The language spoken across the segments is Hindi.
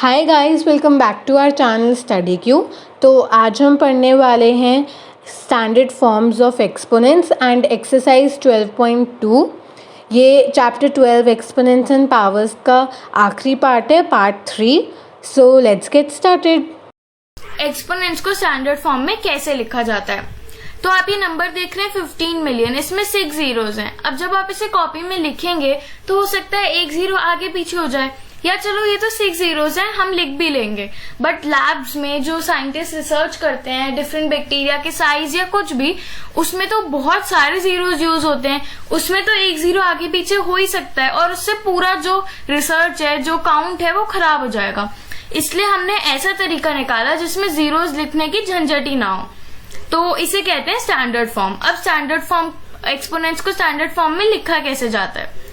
Hi guys, welcome back to our channel study Q. तो आज हम पढ़ने वाले हैं standard forms of exponents and exercise 12.2। ये चैप्टर 12 एक्सपोनेंट्स एंड पावर्स का आखिरी पार्ट है, part 3। So let's get started. Exponents को स्टैंडर्ड फॉर्म में कैसे लिखा जाता है? तो आप ये नंबर देख रहे हैं 15 मिलियन, इसमें 6 जीरोज हैं। अब जब आप इसे कॉपी में लिखेंगे तो हो सकता है एक जीरो आगे पीछे हो जाए, या चलो ये तो 6 जीरोज हैं, हम लिख भी लेंगे। बट लैब्स में जो साइंटिस्ट रिसर्च करते हैं डिफरेंट बैक्टीरिया के साइज या कुछ भी, उसमें तो बहुत सारे जीरोज यूज होते हैं। उसमें तो एक जीरो आगे पीछे हो ही सकता है और उससे पूरा जो रिसर्च है, जो काउंट है, वो खराब हो जाएगा। इसलिए हमने ऐसा तरीका निकाला जिसमें जीरोज लिखने की झंझट ही ना हो, तो इसे कहते हैं स्टैंडर्ड फॉर्म। अब स्टैंडर्ड फॉर्म, एक्सपोनेंट्स को स्टैंडर्ड फॉर्म में लिखा कैसे जाता है?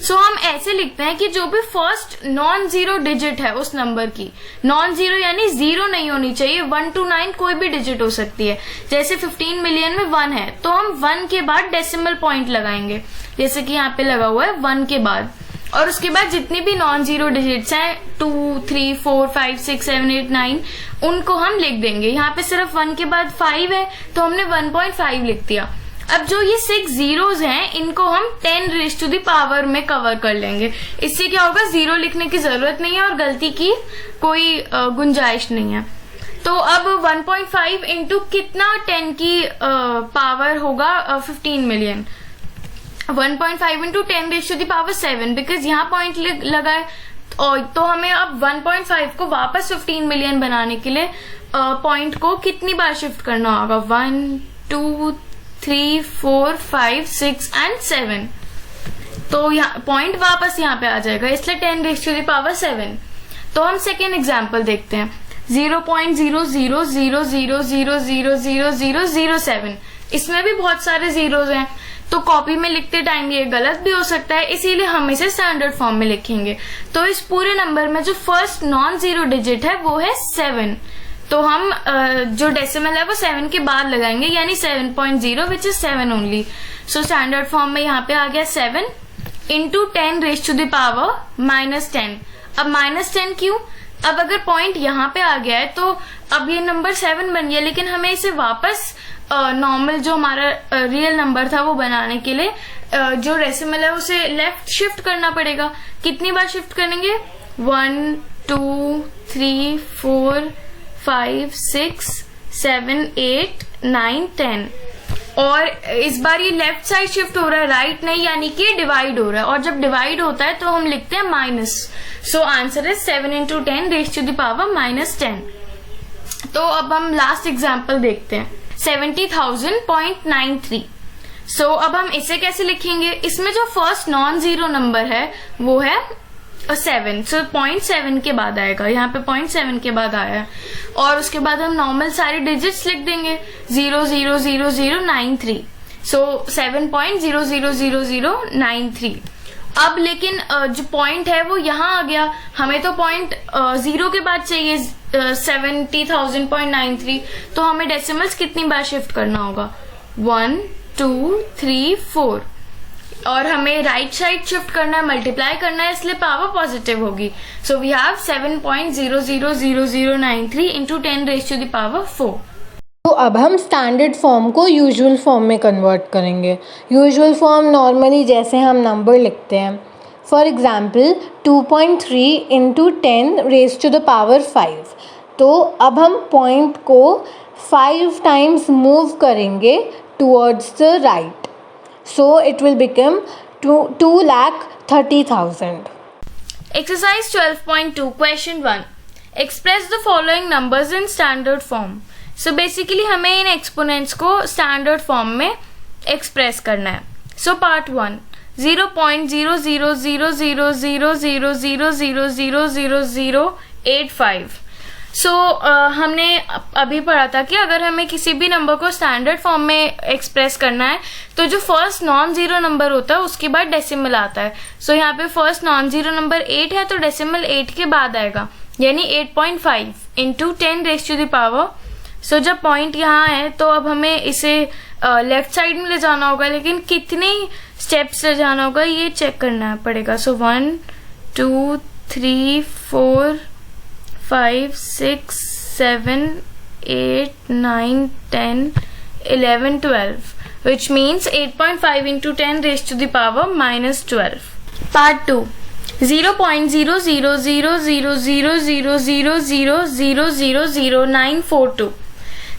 हम ऐसे लिखते हैं कि जो भी फर्स्ट नॉन जीरो डिजिट है उस नंबर की, नॉन जीरो यानी जीरो नहीं होनी चाहिए, 1 to 9 कोई भी डिजिट हो सकती है। जैसे 15 मिलियन में 1 है तो हम 1 के बाद डेसिमल पॉइंट लगाएंगे, जैसे कि यहाँ पे लगा हुआ है 1 के बाद। और उसके बाद जितनी भी नॉन जीरो डिजिट्स हैं 2, 3, 4, 5, 6, 7, 8, 9, उनको हम लिख देंगे। यहाँ पे सिर्फ 1 के बाद 5 है तो हमने 1.5 लिख दिया। अब जो ये 6 जीरोज हैं इनको हम 10 रेज़ टू द पावर में कवर कर लेंगे। इससे क्या होगा, जीरो लिखने की जरूरत नहीं है और गलती की कोई गुंजाइश नहीं है। तो अब 1.5 इंटू कितना 10 की पावर होगा 15 million. 1.5 into 10 raise to the power 7, because यहाँ पॉइंट लगा है। और तो हमें अब 1.5 को वापस 15 मिलियन बनाने के लिए पॉइंट को कितनी बार शिफ्ट करना होगा? 1, 2, 3, 4, 5, 6 एंड 7। तो यहाँ पॉइंट वापस यहाँ पे आ जाएगा, इसलिए 10 रेज़ टू द पावर 7। तो हम सेकेंड एग्जाम्पल देखते हैं, 0.0000000007। इसमें भी बहुत सारे जीरोज हैं, तो कॉपी में लिखते टाइम ये गलत भी हो सकता है, इसीलिए हम इसे स्टैंडर्ड फॉर्म में लिखेंगे। तो इस पूरे नंबर में जो फर्स्ट नॉन जीरो डिजिट है वो है 7। तो हम जो डेसिमल है वो 7 के बाद लगाएंगे, यानी 7.0 which is 7 only. So standard form में यहाँ पे आ गया 7 into 10 raise to the power -10। अब -10 क्यों? अब अगर पॉइंट यहाँ पे आ गया है तो अब ये नंबर 7 बन गया, लेकिन हमें इसे वापस नॉर्मल जो हमारा रियल नंबर था वो बनाने के लिए जो डेसिमल है उसे लेफ्ट शिफ्ट करना पड़ेगा। कितनी बार शिफ्ट करेंगे? 1, 2, 3, 4, 5, 6, 7, 8, 9, 10। और इस बार ये लेफ्ट साइड शिफ्ट हो रहा है, राइट नहीं, यानी कि डिवाइड हो रहा है। और जब डिवाइड होता है तो हम लिखते हैं minus. So answer is 7 into 10 raise to the power -10। तो अब हम लास्ट एग्जाम्पल देखते हैं, 70,000.93। अब हम इसे कैसे लिखेंगे? इसमें जो फर्स्ट नॉन जीरो नंबर है वो है 7। 0.7 के बाद आएगा, यहाँ पे 0.7 के बाद आया है। और उसके बाद हम नॉर्मल सारे डिजिट्स लिख देंगे, 0000093। 7.000093। अब लेकिन जो पॉइंट है वो यहाँ आ गया, हमें तो पॉइंट जीरो के बाद चाहिए 70,000.93। तो हमें डेसिमल्स कितनी बार शिफ्ट करना होगा? 1, 2, 3, 4। और हमें राइट साइड शिफ्ट करना है, मल्टीप्लाई करना है, इसलिए पावर पॉजिटिव होगी। So we have 7.000093 into 10 raise to the power 4। तो अब हम स्टैंडर्ड फॉर्म को यूजुअल फॉर्म में कन्वर्ट करेंगे। यूजुअल फॉर्म नॉर्मली जैसे हम नंबर लिखते हैं, for example 2.3 into 10 raise to the power 5। तो अब हम पॉइंट को 5 टाइम्स मूव करेंगे towards the right, so it will become 2,30,000. Exercise 12.2 Question 1. Express the following numbers in standard form. So basically हमें इन एक्सपोनेंट्स को स्टैंडर्ड फॉर्म में एक्सप्रेस करना है। So part 1, 0.00000000000085। हमने अभी पढ़ा था कि अगर हमें किसी भी नंबर को स्टैंडर्ड फॉर्म में एक्सप्रेस करना है तो जो फर्स्ट नॉन जीरो नंबर होता है उसके बाद डेसिमल आता है। यहाँ पे फर्स्ट नॉन जीरो नंबर 8 है तो डेसिमल 8 के बाद आएगा, यानी 8.5 into 10 raise to the power. जब पॉइंट यहाँ है तो अब हमें इसे लेफ्ट साइड में ले जाना होगा, लेकिन कितने स्टेप्स ले जाना होगा ये चेक करना पड़ेगा। 1, 2, 3, 4, 5, 6, 7, 8, 9, 10, 11, 12, which means 8.5 into 10 raised to the power minus 12. Part 2. 0.00000000000942.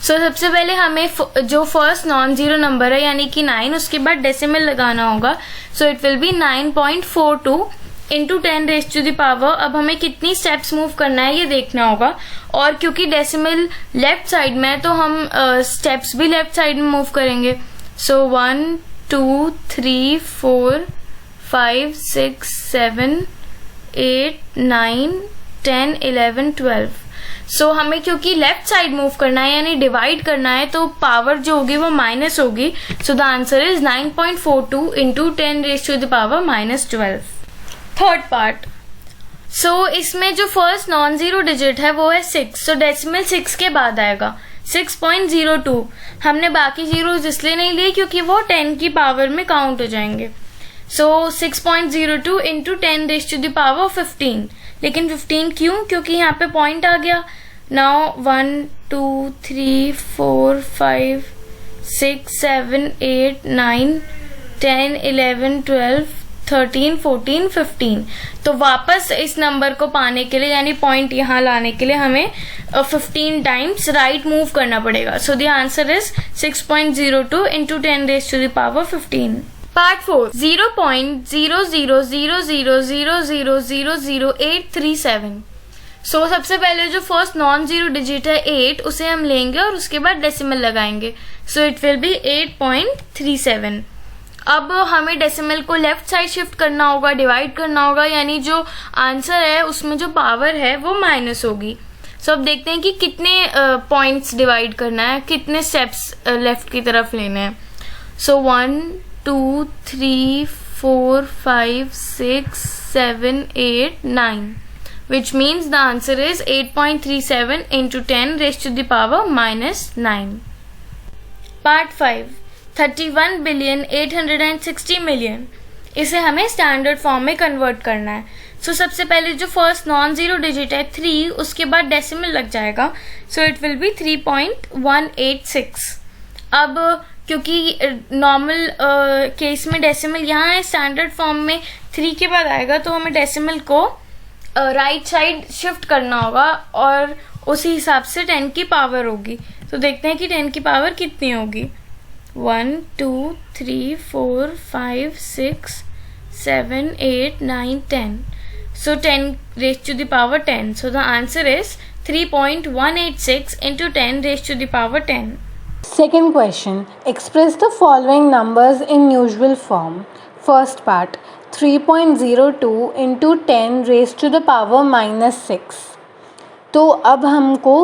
सो सबसे पहले हमें जो फर्स्ट नॉन जीरो नंबर है यानी कि 9, उसके बाद डेसिमल लगाना होगा. So it will be 9.42 into 10 raise to the power. अब हमें कितनी स्टेप्स मूव करना है ये देखना होगा, और क्योंकि डेसिमल लेफ्ट साइड में है तो हम स्टेप्स भी लेफ्ट साइड में मूव करेंगे. सो 1, 2, 3, 4, 5, 6, 7, 8, 9, 10, 11, 12. सो हमें क्योंकि लेफ्ट साइड मूव करना है यानी डिवाइड करना है तो पावर जो होगी वो माइनस होगी. So the answer is 9.42 into 10 raise to the power minus 12. Third part. So इसमें जो फर्स्ट नॉन जीरो डिजिट है वो है 6. सो डेसिमल 6 के बाद आएगा 6.02. हमने बाकी जीरोज इसलिए नहीं लिए क्योंकि वो 10 की पावर में काउंट हो जाएंगे. So 6.02 into 10 raise to the power 15. लेकिन 15 क्यों? क्योंकि यहाँ पे पॉइंट आ गया. नाउ 1, 2, 3, 4, 5, 6, 7, 8, 9, 10, 11, 12, 13, 14, 15. तो वापस इस नंबर को पाने के लिए यानी पॉइंट यहाँ लाने के लिए हमें 15 टाइम्स राइट मूव करना पड़ेगा. So the answer is 6.02 into 10 raise to the power 15. Part 4. 0.0000000837. So सबसे पहले जो फर्स्ट नॉन जीरो डिजिट है 8, उसे हम लेंगे और उसके बाद डेसिमल लगाएंगे. सो इट विल बी 8.37. अब हमें डेसिमल को लेफ्ट साइड शिफ्ट करना होगा, डिवाइड करना होगा, यानी जो आंसर है उसमें जो पावर है वो माइनस होगी. सो अब देखते हैं कि कितने पॉइंट्स डिवाइड करना है, कितने स्टेप्स लेफ्ट की तरफ लेने हैं. सो 1, 2, 3, 4, 5, 6, 7, 8, 9, which means the answer is 8.37 into 10 raised to the power minus 9. Part 5. 31,860 million. इसे हमें स्टैंडर्ड फॉर्म में कन्वर्ट करना है. सो सबसे पहले जो फर्स्ट नॉन जीरो डिजिट है 3, उसके बाद डेसिमल लग जाएगा. सो इट विल बी 3.186. अब क्योंकि नॉर्मल केस में डेसिमल यहाँ है, स्टैंडर्ड फॉर्म में 3 के बाद आएगा, तो हमें डेसिमल को राइट साइड शिफ्ट करना होगा और उसी हिसाब से 10 की पावर होगी. तो देखते हैं कि 10 की पावर कितनी होगी. 1, 2, 3, 4, 5, 6, 7, 8, 9, 10. So 10 raised to the power 10. So the answer is 3.186 into 10 raised to the power 10. Second question. Express the following numbers in usual form. First part. 3.02 into 10 raised to the power minus 6. तो अब हमको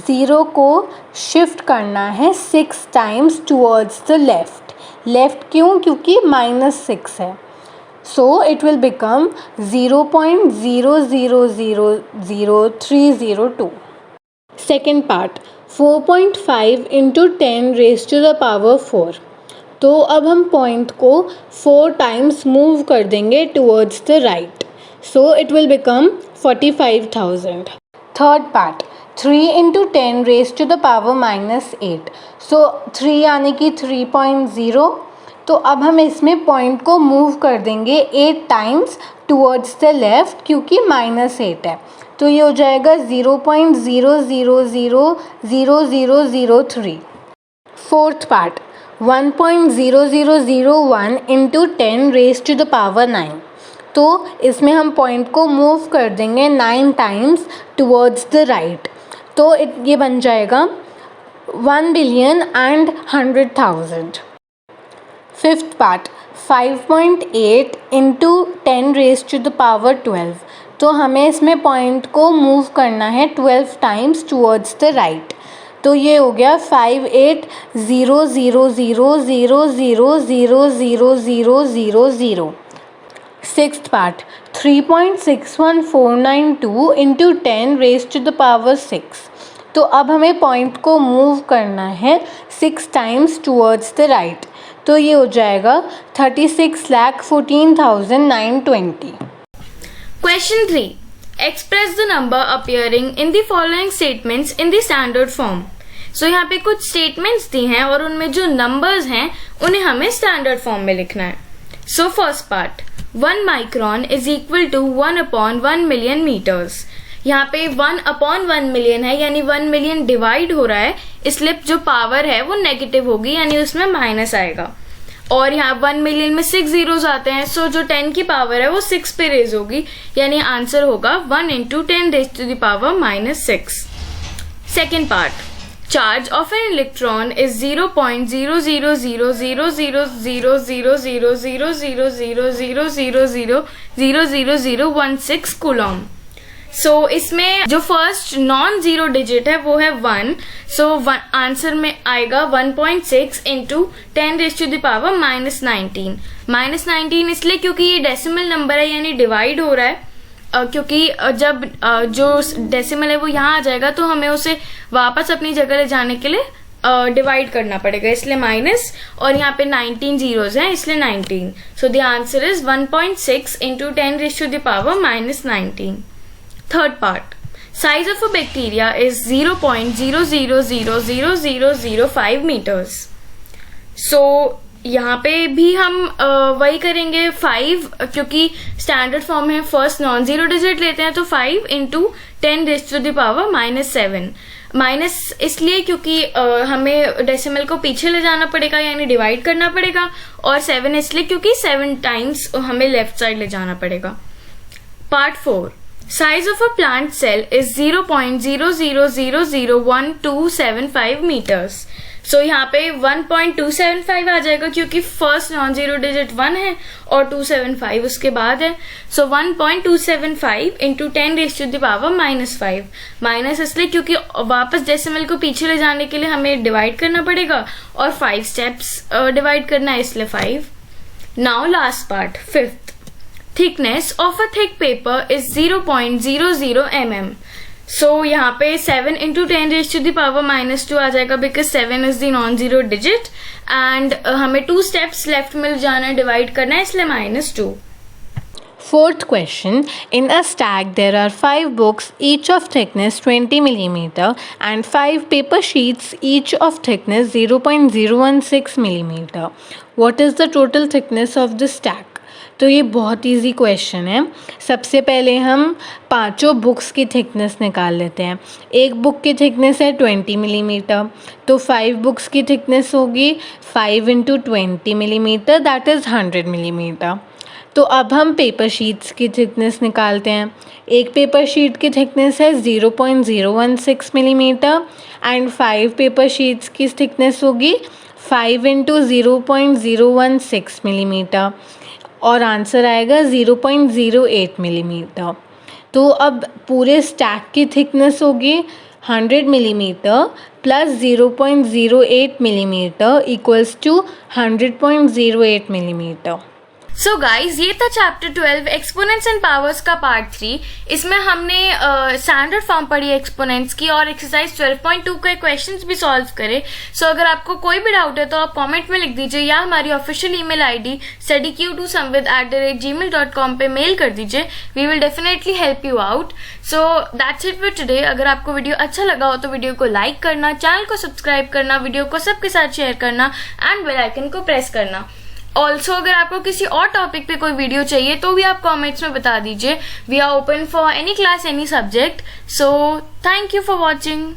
0 को शिफ्ट करना है 6 times towards the left. Left क्यों? क्योंकि माइनस 6 है. So it will become 0.000302. Second part. 4.5 into 10 raise to the power 4. तो अब हम पॉइंट को 4 टाइम्स मूव कर देंगे towards the right. So it will become 45,000. Third part. 3 into 10 raise to the power minus 8. So 3 यानी कि 3.0. तो अब हम इसमें पॉइंट को मूव कर देंगे 8 टाइम्स टूवर्ड्स द लेफ्ट क्योंकि माइनस 8 है. तो ये हो जाएगा 0.00000003. Fourth part. 1.0001 into 10 raise to the power 9. तो इसमें हम पॉइंट को मूव कर देंगे 9 टाइम्स टूवर्ड्स द राइट. तो ये बन जाएगा 1,100,000,000. Fifth part. 5.8 into 10 raise to the power 12. तो हमें इसमें पॉइंट को मूव करना है 12 टाइम्स टूवर्ड्स द राइट. तो ये हो गया 58,000,000,000,000,000. Sixth part. 3.61492 into 10 raise to the power 6. तो अब हमें पॉइंट को मूव करना है 6 टाइम्स टूवर्ड्स द राइट. तो ये हो जाएगा 36,14,920. Question 3. Express the number appearing in the following statements in the standard form. So यहाँ पे कुछ स्टेटमेंट्स दी हैं और उनमें जो नंबर्स हैं उन्हें हमें स्टैंडर्ड फॉर्म में लिखना है। So first part, 1 micron is equal to 1/1 million metres. यहाँ पे 1/1 मिलियन है, यानी 1 मिलियन डिवाइड हो रहा है, इसलिए जो पावर है वो नेगेटिव होगी, यानी उसमें माइनस आएगा। और यहाँ 1 मिलियन में 6 जीरोज आते हैं, सो जो 10 की पावर है वो 6 पे रेज होगी, यानी आंसर होगा 1 × 10⁻⁻�6। Second part, charge of an electron is 0.0000000000000000016 coulomb. So इसमें जो फर्स्ट नॉन जीरो डिजिट है वो है 1, सो आंसर में आएगा 1.6 × 10⁻⁻19। -19 इसलिए क्योंकि ये डेसिमल नंबर है, यानी डिवाइड हो रहा है, क्योंकि जब जो डेसिमल है वो यहाँ आ जाएगा तो हमें उसे वापस अपनी जगह ले जाने के लिए डिवाइड करना पड़ेगा, इसलिए माइनस, और यहाँ पे 19 जीरोज हैं इसलिए 19। So the answer is 1.6 × 10⁻⁻19। Third part, size of a bacteria is 0.000005 metres. So यहाँ पे भी हम वही करेंगे 5, क्योंकि स्टैंडर्ड फॉर्म है, फर्स्ट नॉन जीरो डिजिट लेते हैं, तो 5 × 10⁻⁻7। माइनस इसलिए क्योंकि हमें डेसिमल को पीछे ले जाना पड़ेगा, यानी डिवाइड करना पड़ेगा, और 7 इसलिए क्योंकि 7 टाइम्स हमें लेफ्ट साइड ले जाना पड़ेगा। Part 4, size of a plant cell is 0.00001275 metres. So यहाँ पे 1.275 आ जाएगा, क्योंकि फर्स्ट नॉन जीरो डिजिट 1 है और 275 उसके बाद है। सो 1.275 × 10⁻⁻5, माइनस इसलिए क्योंकि वापस डेसिमल को पीछे ले जाने के लिए हमें डिवाइड करना पड़ेगा, और 5 स्टेप्स डिवाइड करना है, इसलिए 5। Now last part, fifth, thickness of a thick paper is 0.00 mm। सो यहाँ पे 7 × 10⁻⁻2 आ जाएगा, because 7 is the non zero digit, and हमें 2 स्टेप्स लेफ्ट में जाना है, डिवाइड करना है, इसलिए -2। Fourth question, in a stack there are 5 books each of thickness 20 mm and 5 paper sheets each of thickness 0.016 mm. What is the total thickness of the stack? तो ये बहुत इजी क्वेश्चन है। सबसे पहले हम पांचों बुक्स की थिकनेस निकाल लेते हैं। एक बुक की थिकनेस है 20 मिलीमीटर, तो 5 बुक्स की थिकनेस होगी 5 × 20 मिलीमीटर, दैट इज़ 100 मिलीमीटर। तो अब हम पेपर शीट्स की थिकनेस निकालते हैं। एक पेपर शीट की थिकनेस है 0.016 मिलीमीटर एंड 5 पेपर शीट्स की थिकनेस होगी 5 × 0.016 मिलीमीटर, और आंसर आएगा 0.08 मिलीमीटर। तो अब पूरे स्टैक की थिकनेस होगी 100 millimetre plus 0.08 millimetre equals to 100.08 millimetre. So guys, ये था चैप्टर 12 एक्सपोनेंट्स एंड पावर्स का पार्ट 3। इसमें हमने स्टैंडर्ड फॉर्म पढ़ी एक्सपोनेंट्स की और एक्सरसाइज 12.2 के क्वेश्चंस भी सॉल्व करे। सो अगर आपको कोई भी डाउट है तो आप कमेंट में लिख दीजिए, या हमारी ऑफिशियल ईमेल आईडी studyq2samvid@gmail.com पे मेल कर दीजिए। We will definitely help you out. So that's it for today. अगर आपको वीडियो अच्छा लगा हो तो वीडियो को लाइक करना, चैनल को सब्सक्राइब करना, वीडियो को सबके साथ शेयर करना एंड बेल आइकन को प्रेस करना। ऑल्सो अगर आपको किसी और टॉपिक पे कोई वीडियो चाहिए तो भी आप कमेंट्स में बता दीजिए। We are open for any class, any subject. So thank you for watching.